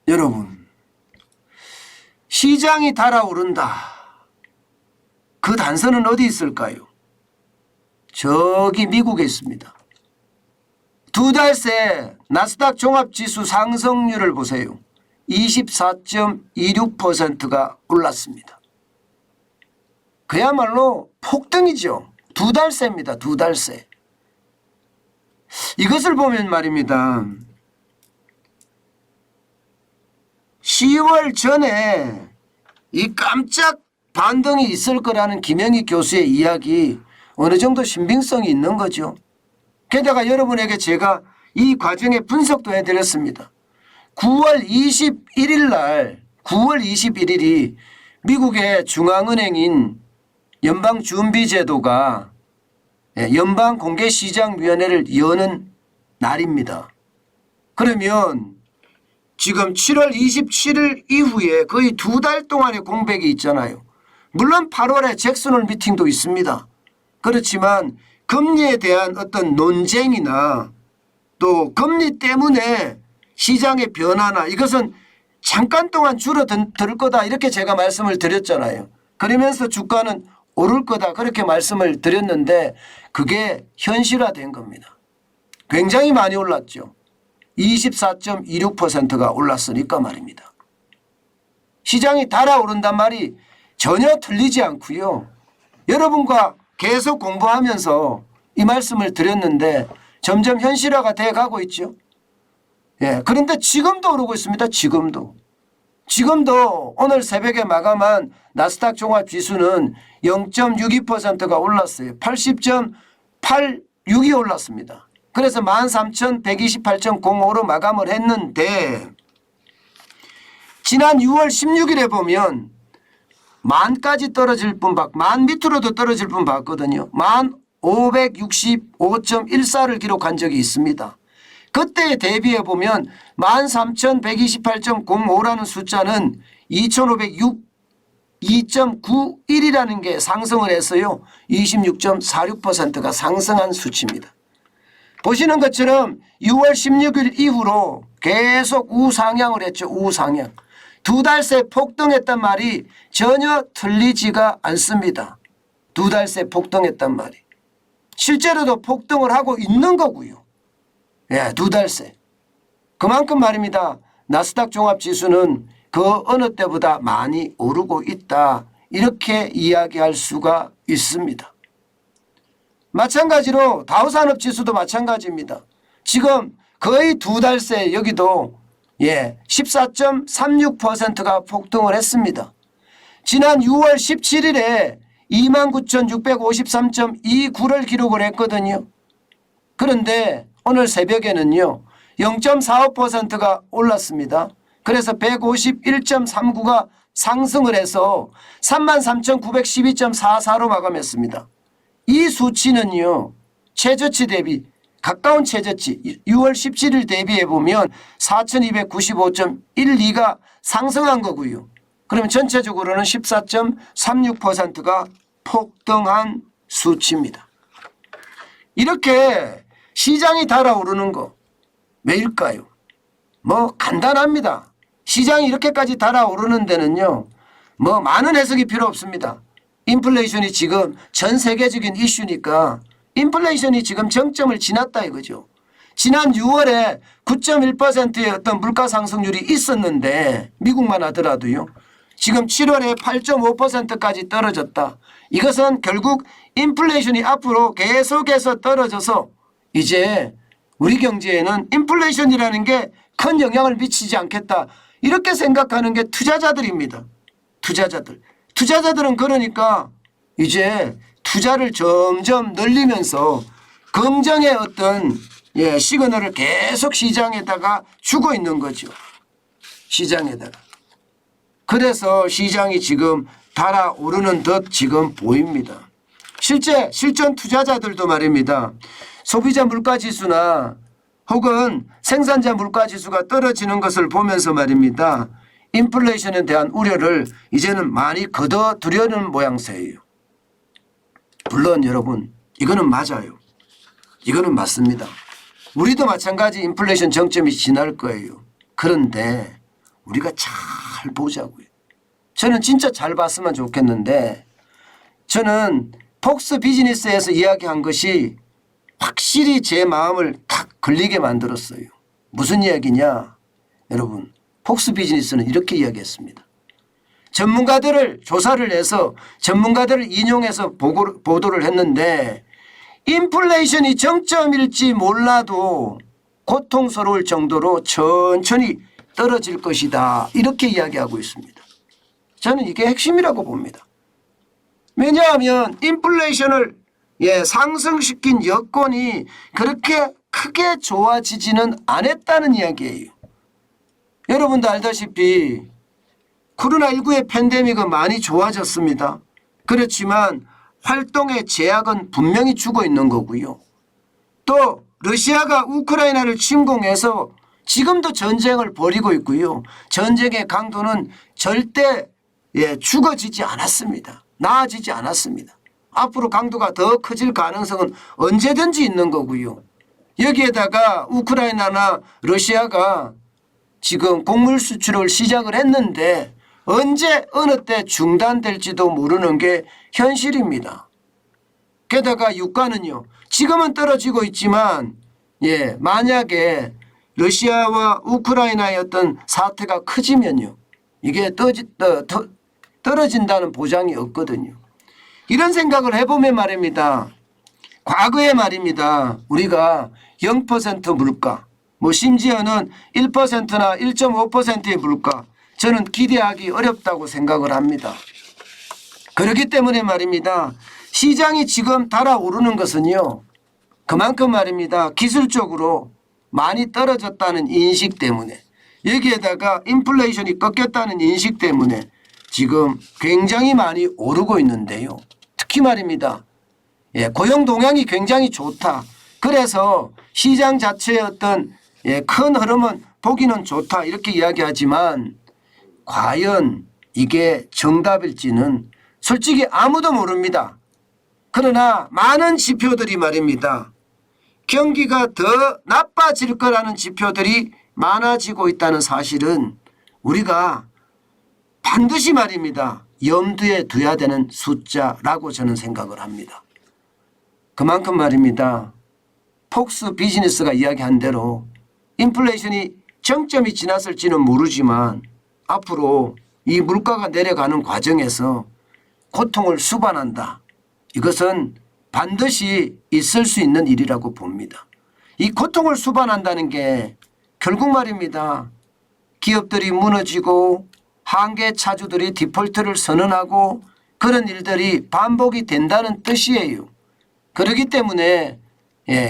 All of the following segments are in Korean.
여러분, 시장이 달아오른다. 그 단서는 어디 있을까요? 저기 미국에 있습니다. 두 달 새 나스닥 종합지수 상승률을 보세요. 24.26%가 올랐습니다. 그야말로 폭등이죠. 두 달 새입니다. 두 달 새. 이것을 보면 말입니다. 10월 전에 이 깜짝 반등이 있을 거라는 김영희 교수의 이야기 어느 정도 신빙성이 있는 거죠. 게다가 여러분에게 제가 이 과정의 분석도 해드렸습니다. 9월 21일 날 9월 21일이 미국의 중앙은행인 연방준비제도가 연방공개시장위원회를 여는 날입니다. 그러면 지금 7월 27일 이후에 거의 두 달 동안의 공백이 있잖아요. 물론 8월에 잭슨홀 미팅도 있습니다. 그렇지만 금리에 대한 어떤 논쟁이나 또 금리 때문에 시장의 변화나 이것은 잠깐 동안 줄어들 거다 이렇게 제가 말씀을 드렸잖아요. 그러면서 주가는 오를 거다 그렇게 말씀을 드렸는데 그게 현실화된 겁니다. 굉장히 많이 올랐죠. 24.26%가 올랐으니까 말입니다. 시장이 달아오른단 말이 전혀 틀리지 않고요. 여러분과 계속 공부하면서 이 말씀을 드렸는데 점점 현실화가 돼가고 있죠. 그런데 지금도 오르고 있습니다. 지금도 오늘 새벽에 마감한 나스닥 종합지수는 0.62%가 올랐어요. 80.86이 올랐습니다. 그래서 13,128.05로 마감을 했는데 지난 6월 16일에 보면 만까지 떨어질 뿐 만 밑으로도 떨어질 뿐 봤거든요. 1565.14를 기록한 적이 있습니다. 그때에 대비해 보면 13,128.05라는 숫자는 2,506.2.91이라는 게 상승을 했어요. 26.46%가 상승한 수치입니다. 보시는 것처럼 6월 16일 이후로 계속 우상향을 했죠. 우상향. 두 달 새 폭등했단 말이 전혀 틀리지가 않습니다. 두 달 새 폭등했단 말이. 실제로도 폭등을 하고 있는 거고요. 두 달 새. 그만큼 말입니다. 나스닥 종합지수는 그 어느 때보다 많이 오르고 있다. 이렇게 이야기할 수가 있습니다. 마찬가지로 다우산업지수도 마찬가지입니다. 지금 거의 두 달 새 여기도 14.36%가 폭등을 했습니다. 지난 6월 17일에 29,653.29를 기록을 했거든요. 그런데 오늘 새벽에는요 0.45%가 올랐습니다. 그래서 151.39가 상승을 해서 33,912.44로 마감했습니다. 이 수치는요 최저치 대비 가까운 최저치 6월 17일 대비해 보면 4,295.12가 상승한 거고요. 그러면 전체적으로는 14.36%가 폭등한 수치입니다. 이렇게 시장이 달아오르는 거 왜일까요? 간단합니다. 시장이 이렇게까지 달아오르는 데는요 많은 해석이 필요 없습니다. 인플레이션이 지금 전 세계적인 이슈니까 인플레이션이 지금 정점을 지났다 이거죠. 지난 6월에 9.1%의 어떤 물가 상승률이 있었는데 미국만 하더라도요. 지금 7월에 8.5%까지 떨어졌다. 이것은 결국 인플레이션이 앞으로 계속해서 떨어져서 이제 우리 경제에는 인플레이션이라는 게 큰 영향을 미치지 않겠다. 이렇게 생각하는 게 투자자들입니다. 투자자들은 그러니까 이제 투자를 점점 늘리면서 긍정의 어떤 시그널을 계속 시장에다가 주고 있는 거죠. 시장에다가. 그래서 시장이 지금 달아오르는 듯 지금 보입니다. 실전 투자자들도 말입니다. 소비자 물가지수나 혹은 생산자 물가지수가 떨어지는 것을 보면서 말입니다. 인플레이션에 대한 우려를 이제는 많이 거둬두려는 모양새예요. 물론 여러분 이거는 맞아요. 이거는 맞습니다. 우리도 마찬가지 인플레이션 정점이 지날 거예요. 그런데 우리가 잘 보자고요. 저는 진짜 잘 봤으면 좋겠는데 저는 폭스 비즈니스에서 이야기한 것이 확실히 제 마음을 탁 걸리게 만들었어요. 무슨 이야기냐? 여러분, 폭스 비즈니스는 이렇게 이야기했습니다. 전문가들을 조사를 해서 전문가들을 인용해서 보도를 했는데 인플레이션이 정점일지 몰라도 고통스러울 정도로 천천히 떨어질 것이다. 이렇게 이야기하고 있습니다. 저는 이게 핵심이라고 봅니다. 왜냐하면 인플레이션을 상승시킨 여건이 그렇게 크게 좋아지지는 않았다는 이야기예요. 여러분도 알다시피 코로나19의 팬데믹은 많이 좋아졌습니다. 그렇지만 활동의 제약은 분명히 주고 있는 거고요. 또 러시아가 우크라이나를 침공해서 지금도 전쟁을 벌이고 있고요. 전쟁의 강도는 절대 죽어지지 않았습니다. 나아지지 않았습니다. 앞으로 강도가 더 커질 가능성은 언제든지 있는 거고요. 여기에다가 우크라이나나 러시아가 지금 곡물 수출을 시작을 했는데 언제 어느 때 중단될지도 모르는 게 현실입니다. 게다가 유가는요. 지금은 떨어지고 있지만 만약에 러시아와 우크라이나의 어떤 사태가 커지면요. 이게 떨어진다는 보장이 없거든요. 이런 생각을 해보면 말입니다. 과거에 말입니다. 우리가 0% 물가 심지어는 1%나 1.5%의 물가 저는 기대하기 어렵다고 생각을 합니다. 그렇기 때문에 말입니다. 시장이 지금 달아오르는 것은요. 그만큼 말입니다. 기술적으로 많이 떨어졌다는 인식 때문에 여기에다가 인플레이션이 꺾였다는 인식 때문에 지금 굉장히 많이 오르고 있는데요. 특히 말입니다. 고용 동향이 굉장히 좋다. 그래서 시장 자체의 어떤 큰 흐름은 보기는 좋다 이렇게 이야기하지만 과연 이게 정답일지는 솔직히 아무도 모릅니다. 그러나 많은 지표들이 말입니다. 경기가 더 나빠질 거라는 지표들이 많아지고 있다는 사실은 우리가 반드시 말입니다. 염두에 둬야 되는 숫자라고 저는 생각을 합니다. 그만큼 말입니다. 폭스 비즈니스가 이야기한 대로 인플레이션이 정점이 지났을지는 모르지만 앞으로 이 물가가 내려가는 과정에서 고통을 수반한다. 이것은 반드시 있을 수 있는 일이라고 봅니다. 이 고통을 수반한다는 게 결국 말입니다. 기업들이 무너지고 한계 차주들이 디폴트를 선언하고 그런 일들이 반복이 된다는 뜻이에요. 그렇기 때문에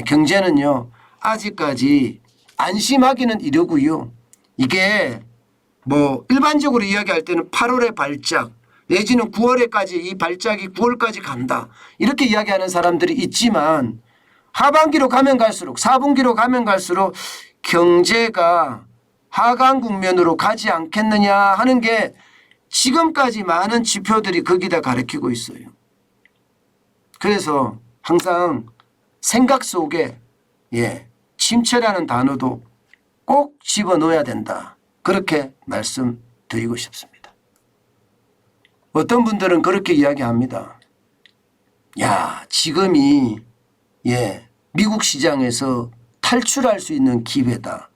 경제는요. 아직까지 안심하기는 이르고요. 이게 일반적으로 이야기할 때는 8월의 발작 내지는 9월에까지 이 발작이 9월까지 간다. 이렇게 이야기하는 사람들이 있지만 하반기로 가면 갈수록 4분기로 가면 갈수록 경제가 하강 국면으로 가지 않겠느냐 하는 게 지금까지 많은 지표들이 거기다 가리키고 있어요. 그래서 항상 생각 속에 침체라는 단어도 꼭 집어넣어야 된다. 그렇게 말씀드리고 싶습니다. 어떤 분들은 그렇게 이야기합니다. 야, 지금이 미국 시장에서 탈출할 수 있는 기회다.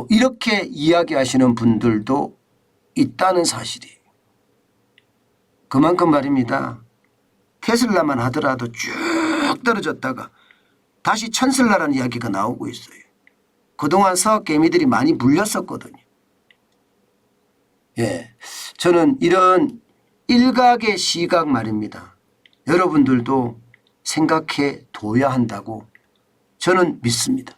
이렇게 이야기하시는 분들도 있다는 사실이에요. 그만큼 말입니다. 테슬라만 하더라도 쭉 떨어졌다가 다시 천슬라라는 이야기가 나오고 있어요. 그동안 사업개미들이 많이 물렸었거든요. 저는 이런 일각의 시각 말입니다. 여러분들도 생각해 둬야 한다고 저는 믿습니다.